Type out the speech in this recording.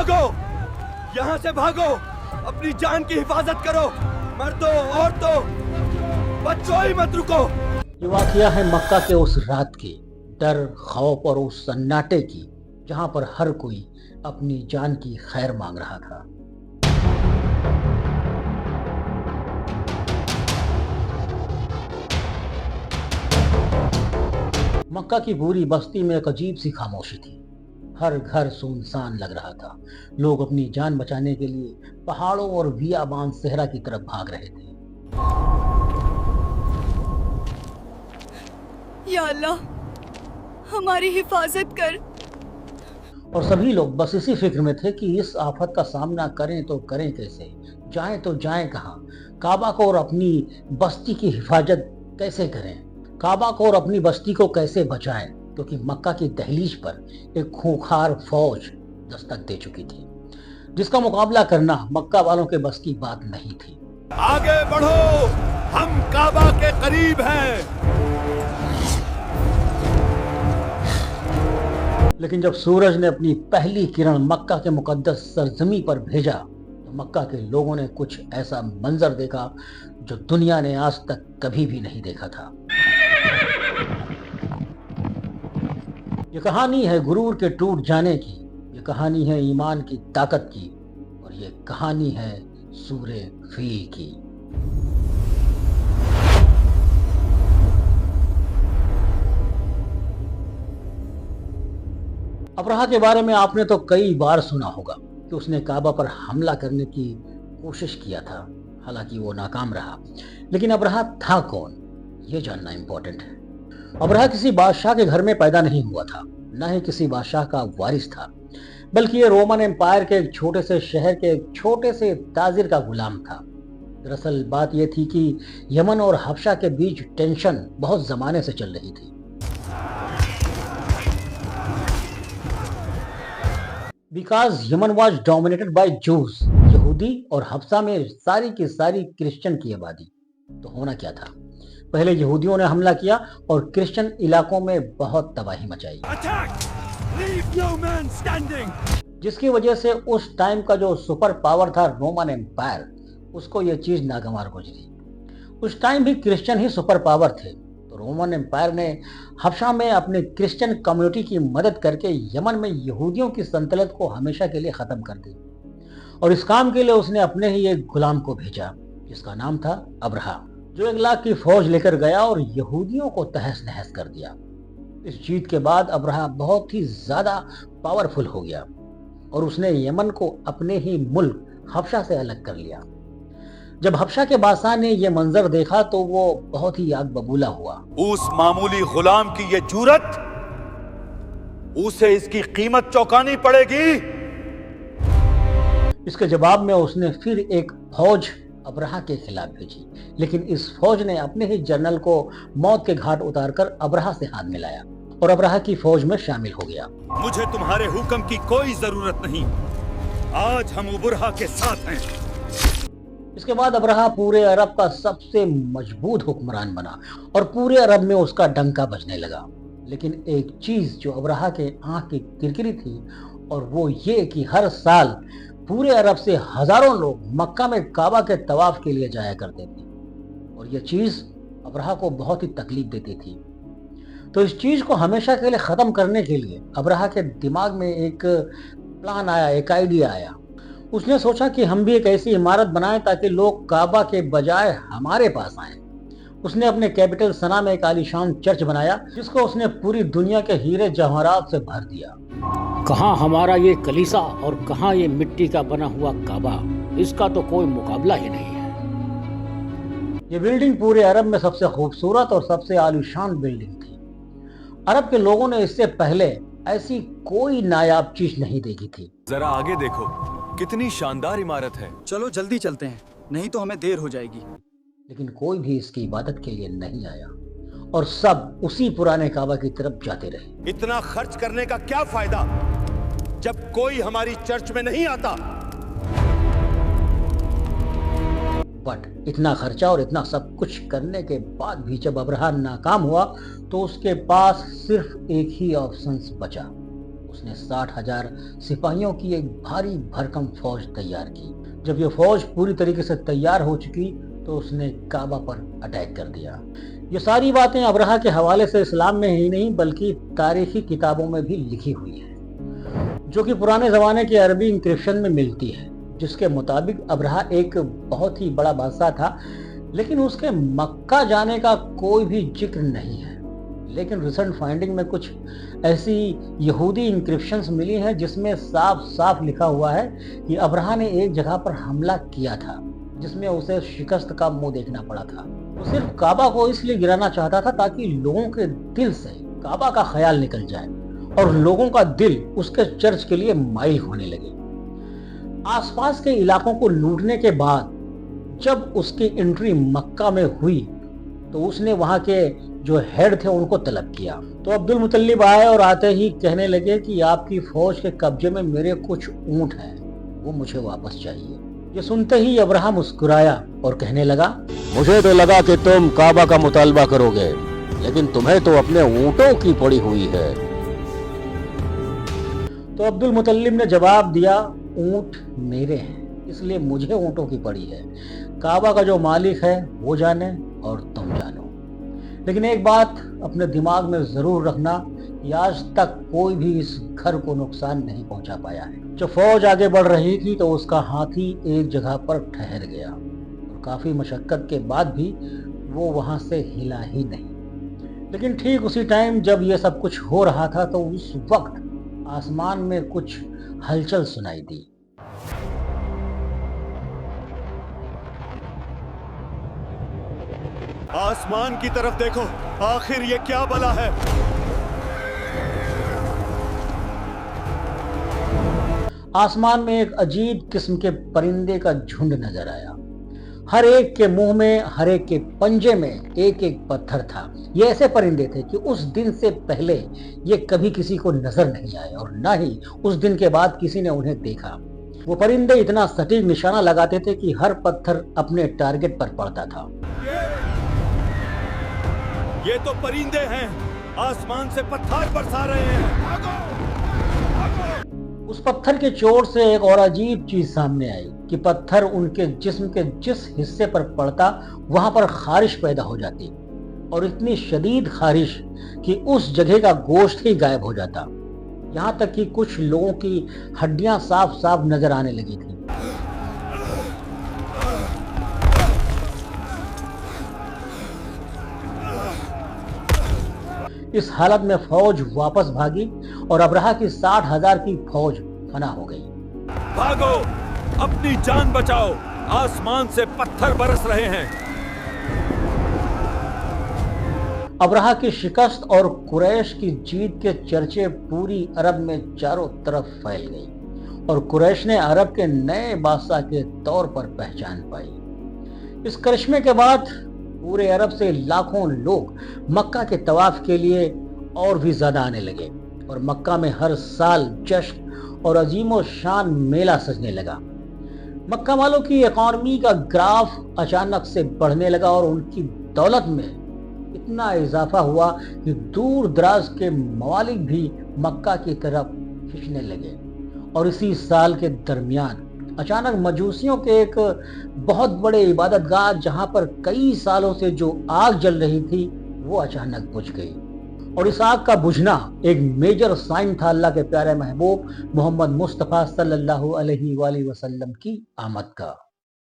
भागो, यहाँ से भागो, अपनी जान की हिफाजत करो, मर्दों औरतों बच्चों ही मत रुको। ये वाकया है मक्का के उस रात की, डर खौफ और उस सन्नाटे की, जहां पर हर कोई अपनी जान की खैर मांग रहा था। मक्का की पूरी बस्ती में एक अजीब सी खामोशी थी। हर घर सुनसान लग रहा था। लोग अपनी जान बचाने के लिए पहाड़ों और बियाबान सहरा की तरफ भाग रहे थे। या अल्लाह, हमारी हिफाजत कर। और सभी लोग बस इसी फिक्र में थे कि इस आफत का सामना करें तो करें कैसे, जाएं तो जाएं कहां, काबा को और अपनी बस्ती की हिफाजत कैसे करें, काबा को और अपनी बस्ती को कैसे बचाएं, क्योंकि मक्का की दहलीज पर एक खूंखार फौज दस्तक दे चुकी थी, जिसका मुकाबला करना मक्का वालों के बस की बात नहीं थी। आगे बढ़ो, हम काबा के करीब हैं। लेकिन जब सूरज ने अपनी पहली किरण मक्का के मुकद्दस सरजमी पर भेजा तो मक्का के लोगों ने कुछ ऐसा मंजर देखा जो दुनिया ने आज तक कभी भी नहीं देखा था। ये कहानी है गुरूर के टूट जाने की, ये कहानी है ईमान की ताकत की, और ये कहानी है सूरे फील की। अबरहा के बारे में आपने तो कई बार सुना होगा कि उसने काबा पर हमला करने की कोशिश किया था, हालांकि वो नाकाम रहा। लेकिन अबरहा था कौन, ये जानना इंपॉर्टेंट है। अबरहा किसी बादशाह के घर में पैदा नहीं हुआ था, न ही किसी बादशाह का वारिस था, बल्कि ये रोमन एम्पायर के एक छोटे से शहर के एक छोटे से ताजिर का गुलाम था। दरअसल बात यह थी कि यमन और हबशा के बीच टेंशन बहुत जमाने से चल रही थी। Because Yemen was dominated by juice, यहूदी, और हबशा में सारी की सारी क्रिश्चियन की आबादी। तो होना क्या था, पहले यहूदियों ने हमला किया और क्रिश्चियन इलाकों में बहुत तबाही मचाई, जिसकी वजह से उस टाइम का जो सुपर पावर था रोमन एम्पायर, उसको ये चीज नागवार गुजरी। उस टाइम भी क्रिश्चियन ही सुपर पावर थे, तो रोमन एम्पायर ने हबशा में अपने क्रिश्चियन कम्युनिटी की मदद करके यमन में यहूदियों की सल्तनत को हमेशा के लिए खत्म कर दी। और इस काम के लिए उसने अपने ही एक गुलाम को भेजा, जिसका नाम था अबरहा, जो 1 लाख की फौज लेकर गया और यहूदियों को तहस नहस कर दिया। इस जीत के बाद अबरहा बहुत ही ज्यादा पावरफुल हो गया और उसने यमन को अपने ही मुल्क हबशा से अलग कर लिया। जब हबशा के बादशाह ने यह मंजर देखा तो वो बहुत ही आग बबूला हुआ। उस मामूली गुलाम की ये जुरत, उसे इसकी कीमत चौकानी पड़ेगी। इसके जवाब में उसने फिर एक फौज अबरहा के खिलाफ भेजी, लेकिन इस फौज ने अपने ही जनरल को मौत के घाट उतारकर अबरहा से हाथ मिलाया और अबरहा की फौज में शामिल हो गया। मुझे तुम्हारे हुक्म की कोई जरूरत नहीं, आज हम अबरहा के साथ हैं। इसके बाद अबरहा पूरे अरब का सबसे मजबूत हुक्मरान बना और पूरे अरब में उसका डंका बजने लगा। लेकिन एक चीज जो अबरहा के आंख की किरकिरी थी, और वो ये कि हर साल पूरे अरब से हजारों लोग मक्का में काबा के तवाफ के लिए जाया करते थे, और ये चीज अबरहा को बहुत ही तकलीफ देती थी। तो इस चीज को हमेशा के लिए खत्म करने के लिए अबरहा के दिमाग में एक प्लान आया, एक आइडिया आया। उसने सोचा कि हम भी एक ऐसी इमारत बनाएं ताकि लोग काबा के बजाय हमारे पास आएं। उसने अपने कैपिटल सना में एक आलीशान चर्च बनाया, जिसको उसने पूरी दुनिया के हीरे जवाहरात से भर दिया। कहाँ हमारा ये कलीसा और कहाँ ये मिट्टी का बना हुआ काबा, इसका तो कोई मुकाबला ही नहीं है। ये बिल्डिंग पूरे अरब में सबसे खूबसूरत और सबसे आलीशान बिल्डिंग थी। अरब के लोगों ने इससे पहले ऐसी कोई नायाब चीज नहीं देखी थी। जरा आगे देखो, कितनी शानदार इमारत है। चलो जल्दी चलते हैं, नहीं तो हमें देर हो जाएगी। लेकिन कोई भी इसकी इबादत के लिए नहीं आया और सब उसी पुराने काबा की तरफ जाते रहे। इतना खर्च करने का क्या फायदा जब कोई हमारी चर्च में नहीं आता। बट इतना खर्चा और इतना सब कुछ करने के बाद भी जब अबरहा नाकाम हुआ तो उसके पास सिर्फ एक ही ऑप्शन बचा, اس نے 60,000 سپاہیوں کی ایک بھاری بھرکم فوج تیار کی۔ جب یہ فوج پوری طریقے سے تیار ہو چکی تو اس نے کعبہ پر اٹیک کر دیا۔ یہ ساری باتیں ابرہہ کے حوالے سے اسلام میں ہی نہیں بلکہ تاریخی کتابوں میں بھی لکھی ہوئی ہیں، جو کہ پرانے زمانے کے عربی انکرپشن میں ملتی ہے، جس کے مطابق ابرہہ ایک بہت ہی بڑا بادشاہ تھا، لیکن اس کے مکہ جانے کا کوئی بھی ذکر نہیں ہے۔ لیکن ریسنٹ فائنڈنگ میں کچھ ایسی یہودی انکرپشنز ملی ہیں جس میں صاف صاف لکھا ہوا ہے کہ ابرہہ نے ایک جگہ پر حملہ کیا تھا جس میں اسے شکست کا منہ دیکھنا پڑا تھا۔ وہ صرف کعبہ کو اس لیے گرانا چاہتا تھا تاکہ لوگوں کے دل سے کعبہ کا خیال نکل جائے اور لوگوں کا دل اس کے چرچ کے لیے مائل ہونے لگے۔ آس پاس کے علاقوں کو لوٹنے کے بعد جب اس کی انٹری مکہ میں ہوئی تو اس نے وہاں کے جو ہیڈ تھے ان کو طلب کیا۔ تو عبد المطلب آئے اور آتے ہی کہنے لگے کہ آپ کی فوج کے قبضے میں میرے کچھ اونٹ ہیں، وہ مجھے واپس چاہیے۔ یہ سنتے ہی ابرہہ مسکرایا اور کہنے لگا، مجھے تو لگا کہ تم کعبہ کا مطالبہ کرو گے، لیکن تمہیں تو اپنے اونٹوں کی پڑی ہوئی ہے۔ تو عبد المطلب نے جواب دیا، اونٹ میرے ہیں اس لیے مجھے اونٹوں کی پڑی ہے، کعبہ کا جو مالک ہے وہ جانے اور تم جانو۔ لیکن ایک بات اپنے دماغ میں ضرور رکھنا کہ آج تک کوئی بھی اس گھر کو نقصان نہیں پہنچا پایا ہے۔ جب فوج آگے بڑھ رہی تھی تو اس کا ہاتھی ایک جگہ پر ٹھہر گیا اور کافی مشقت کے بعد بھی وہ وہاں سے ہلا ہی نہیں۔ لیکن ٹھیک اسی ٹائم جب یہ سب کچھ ہو رہا تھا تو اس وقت آسمان میں کچھ ہلچل سنائی دی۔ آسمان کی طرف دیکھو، آخر یہ کیا بلا ہے؟ آسمان میں ایک عجیب قسم کے پرندے کا جھنڈ نظر آیا۔ ہر ایک کے منہ میں، ہر ایک کے پنجے میں ایک ایک پتھر تھا۔ یہ ایسے پرندے تھے کہ اس دن سے پہلے یہ کبھی کسی کو نظر نہیں آئے اور نہ ہی اس دن کے بعد کسی نے انہیں دیکھا۔ وہ پرندے اتنا سٹیک نشانہ لگاتے تھے کہ ہر پتھر اپنے ٹارگٹ پر پڑتا تھا۔ یہ تو پرندے ہیں، آسمان سے پتھر برسا رہے ہیں۔ اس پتھر کے چوٹ سے ایک اور عجیب چیز سامنے آئی کہ پتھر ان کے جسم کے جس حصے پر پڑتا وہاں پر خارش پیدا ہو جاتی، اور اتنی شدید خارش کہ اس جگہ کا گوشت ہی غائب ہو جاتا، یہاں تک کہ کچھ لوگوں کی ہڈیاں صاف صاف نظر آنے لگی تھی۔ اس حالت میں فوج واپس بھاگی اور ابرہہ کی 60,000 کی فوج فنا ہو گئی۔ بھاگو، اپنی جان بچاؤ، آسمان سے پتھر برس رہے ہیں۔ ابرہہ کی شکست اور قریش کی جیت کے چرچے پوری عرب میں چاروں طرف پھیل گئی اور قریش نے عرب کے نئے بادشاہ کے طور پر پہچان پائی۔ اس کرشمے کے بعد پورے عرب سے لاکھوں لوگ مکہ کے طواف کے لیے اور بھی زیادہ آنے لگے اور مکہ میں ہر سال جشن اور عظیم و شان میلہ سجنے لگا۔ مکہ والوں کی اکانومی کا گراف اچانک سے بڑھنے لگا اور ان کی دولت میں اتنا اضافہ ہوا کہ دور دراز کے ممالک بھی مکہ کی طرف کھنچنے لگے۔ اور اسی سال کے درمیان اچانک مجوسیوں کے ایک بہت بڑے عبادت گاہ جہاں پر کئی سالوں سے جو آگ جل رہی تھی وہ اچانک بجھ گئی، اور اس آگ کا بجھنا ایک میجر سائن تھا اللہ کے پیارے محبوب محمد مصطفیٰ صلی اللہ علیہ وآلہ وسلم کی آمد کا۔